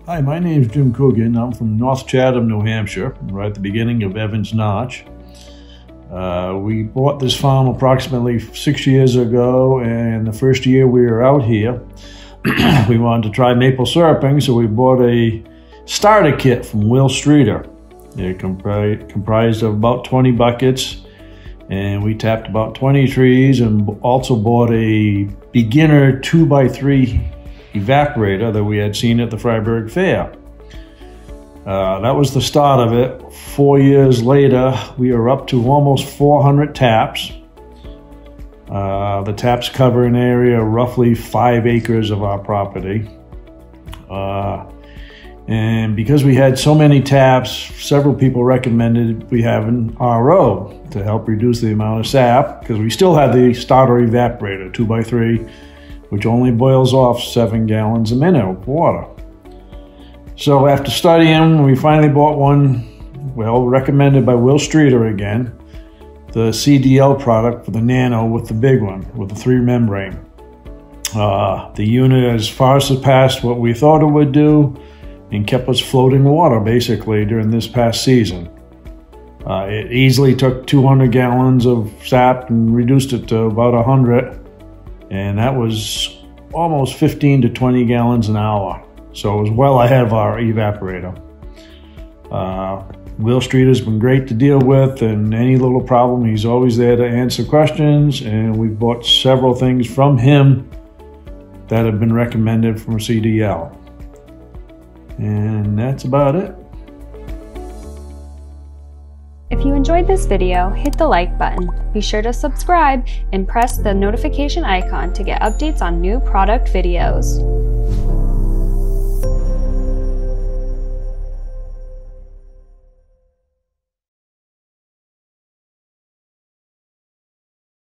Hi, my name is Jim Coogan. I'm from North Chatham, New Hampshire, right at the beginning of Evans Notch. We bought this farm approximately 6 years ago, and the first year we were out here, we wanted to try maple syruping, so we bought a starter kit from Will Streeter. It comprised of about 20 buckets, and we tapped about 20 trees, and also bought a beginner 2x3 evaporator that we had seen at the Freiburg Fair. That was the start of it. 4 years later, we are up to almost 400 taps. The taps cover an area of roughly 5 acres of our property. And because we had so many taps, several people recommended we have an RO to help reduce the amount of sap, because we still had the starter evaporator 2x3, which only boils off 7 gallons a minute of water. So after studying, we finally bought one, well, recommended by Will Streeter again, the CDL product for the Nano with the big one, with the 3 membrane. The unit has far surpassed what we thought it would do and kept us floating water basically during this past season. It easily took 200 gallons of sap and reduced it to about 100. And that was almost 15 to 20 gallons an hour. So it was well ahead of our evaporator. Will Street has been great to deal with, and any little problem, he's always there to answer questions. And we've bought several things from him that have been recommended from CDL. And that's about it. If you enjoyed this video, hit the like button. Be sure to subscribe and press the notification icon to get updates on new product videos.